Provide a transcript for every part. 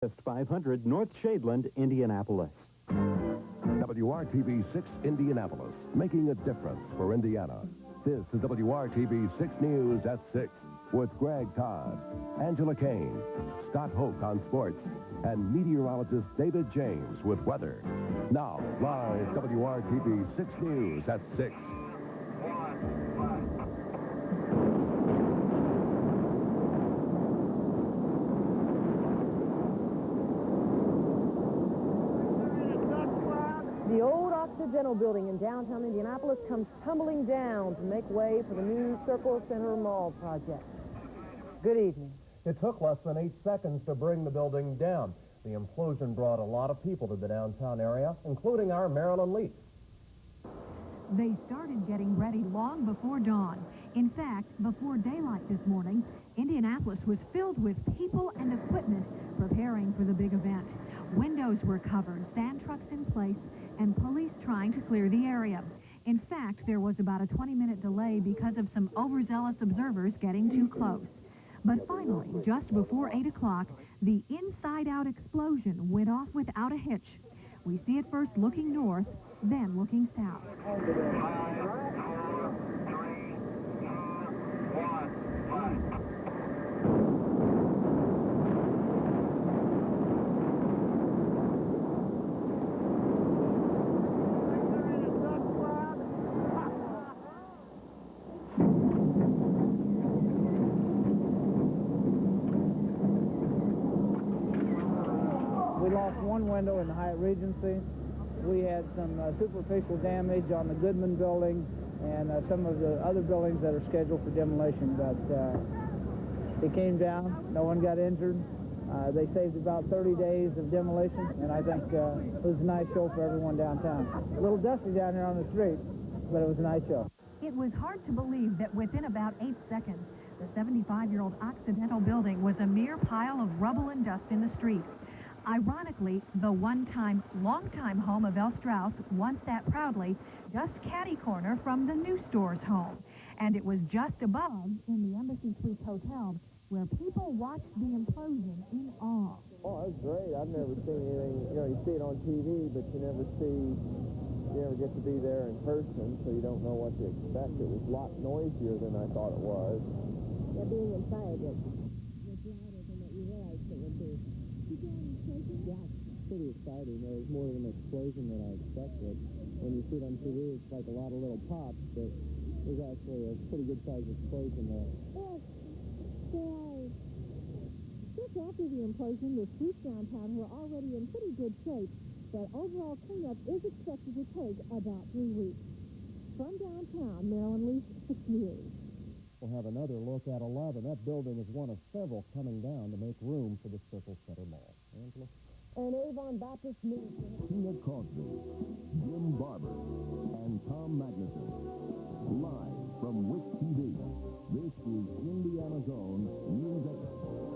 Just 500 North Shadeland, Indianapolis. WRTV 6 Indianapolis, making a difference for Indiana. This is WRTV 6 News at 6 with Greg Todd, Angela Kane, Scott Hoke on sports, and meteorologist David James with weather. Now, live WRTV 6 News at 6. The old Occidental Building in downtown Indianapolis comes tumbling down to make way for the new Circle Center Mall project. Good evening. It took less than 8 seconds to bring the building down. The implosion brought a lot of people to the downtown area, including our Marilyn Leaf. They started getting ready long before dawn. In fact, before daylight this morning, Indianapolis was filled with people and equipment preparing for the big event. Windows were covered, sand trucks in place, and police trying to clear the area. In fact, there was about a 20-minute delay because of some overzealous observers getting too close. But finally, just before 8 o'clock, the inside-out explosion went off without a hitch. We see it first looking north, then looking south. 5, 4, 3, 2, 1. We lost one window in the Hyatt Regency. We had some superficial damage on the Goodman building and some of the other buildings that are scheduled for demolition. But it came down. No one got injured. They saved about 30 days of demolition, and I think it was a nice show for everyone downtown. A little dusty down here on the street, but it was a nice show. It was hard to believe that within about 8 seconds, the 75-year-old Occidental Building was a mere pile of rubble and dust in the street. Ironically, the one-time, long-time home of L. Strauss once sat proudly just catty-corner from the new store's home. And it was just above, in the Embassy Suites Hotel, where people watched the implosion in awe. Oh, it was great. I've never seen anything, you know, you see it on TV, but you never get to be there in person, so you don't know what to expect. It was a lot noisier than I thought it was. Yeah, being inside it was louder than what you realized it would be. Yeah, it's pretty exciting. It was more of an explosion than I expected. When you see it on TV, it's like a lot of little pops, but there's actually a pretty good-sized explosion there. Yes, just after the implosion, the streets downtown were already in pretty good shape, but overall cleanup is expected to take about 3 weeks. From downtown, Marilyn Leaf, 6 News. We'll have another look at 11. That building is one of several coming down to make room for the Circle Center Mall. Angela? And Avon Baptist News. Tina Crosby, Jim Barber, and Tom Magnuson. Live from WIC TV, this is Indiana's own News at 6.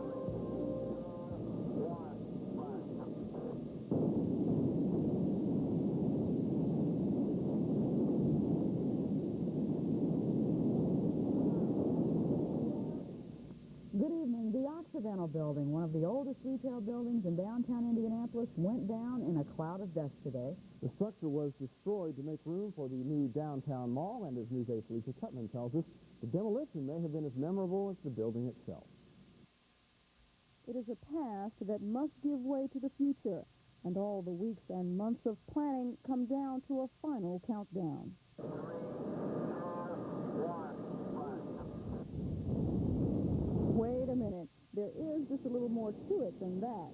Good evening. The Occidental Building, one of the oldest retail buildings in downtown Indianapolis, went down in a cloud of dust today. The structure was destroyed to make room for the new downtown mall, and as News 8's Lisa Tutman tells us, the demolition may have been as memorable as the building itself. It is a past that must give way to the future, and all the weeks and months of planning come down to a final countdown. Wait a minute. There is just a little more to it than that.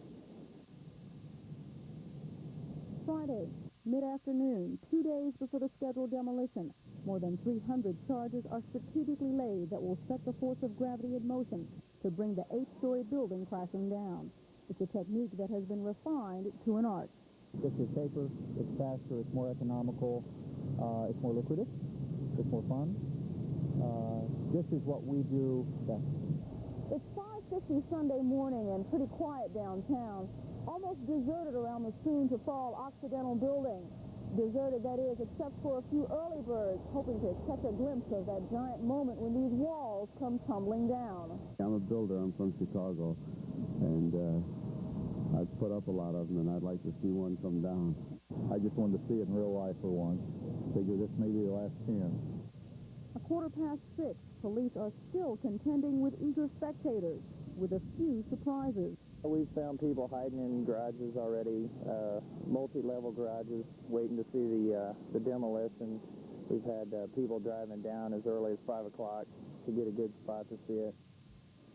Friday, mid-afternoon, 2 days before the scheduled demolition, more than 300 charges are strategically laid that will set the force of gravity in motion to bring the 8-story building crashing down. It's a technique that has been refined to an art. This is safer, it's faster, it's more economical, it's more lucrative, it's more fun. This is what we do best. It's 5:50 Sunday morning and pretty quiet downtown, almost deserted around the soon-to-fall Occidental Building. Deserted, that is, except for a few early birds hoping to catch a glimpse of that giant moment when these walls come tumbling down. I'm a builder. I'm from Chicago, and I've put up a lot of them, and I'd like to see one come down. I just wanted to see it in real life for once. Figure this may be the last chance. 6:15, police are still contending with eager spectators, with a few surprises. We've found people hiding in garages already, multi-level garages, waiting to see the demolition. We've had people driving down as early as 5 o'clock to get a good spot to see it.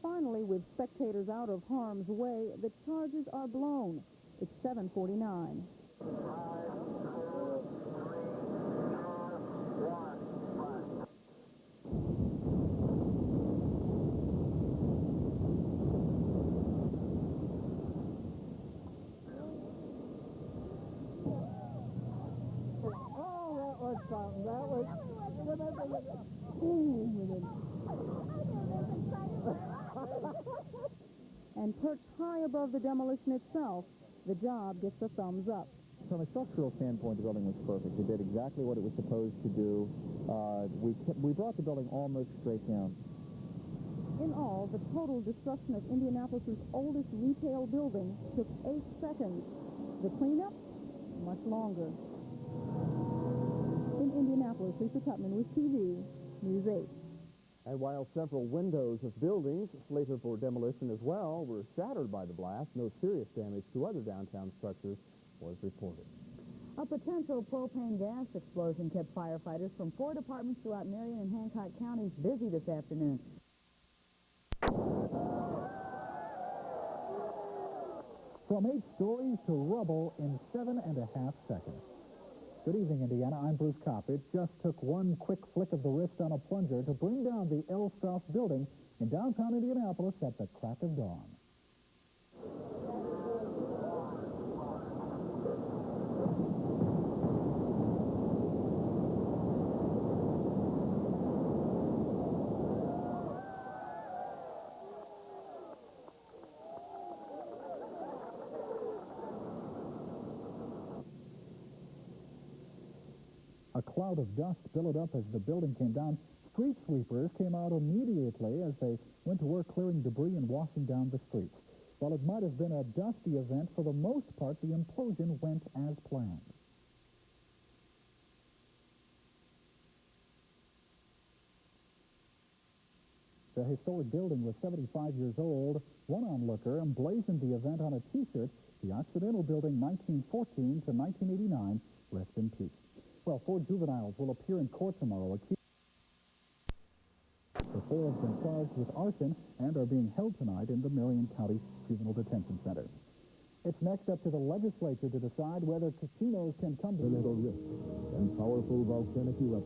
Finally, with spectators out of harm's way, the charges are blown. It's 7:49. And perched high above the demolition itself, the job gets a thumbs up. From a structural standpoint, the building was perfect. It did exactly what it was supposed to do. We brought the building almost straight down. In all, the total destruction of Indianapolis' oldest retail building took 8 seconds. The cleanup, much longer. In Indianapolis, Lisa Tutman with TV News 8. And while several windows of buildings slated for demolition as well were shattered by the blast, no serious damage to other downtown structures was reported. A potential propane gas explosion kept firefighters from 4 departments throughout Marion and Hancock counties busy this afternoon. From 8 stories to rubble in 7.5 seconds. Good evening, Indiana. I'm Bruce Kopp. It just took one quick flick of the wrist on a plunger to bring down the Strauss Building in downtown Indianapolis at the crack of dawn. A cloud of dust billowed up as the building came down. Street sweepers came out immediately as they went to work clearing debris and washing down the streets. While it might have been a dusty event, for the most part, the implosion went as planned. The historic building was 75 years old. One onlooker emblazoned the event on a T-shirt. The Occidental Building, 1914 to 1989. Rest in peace. Well, 4 juveniles will appear in court tomorrow. The 4 have been charged with arson and are being held tonight in the Marion County Juvenile Detention Center. It's next up to the legislature to decide whether casinos can come to... Risk and powerful volcanic eruptions.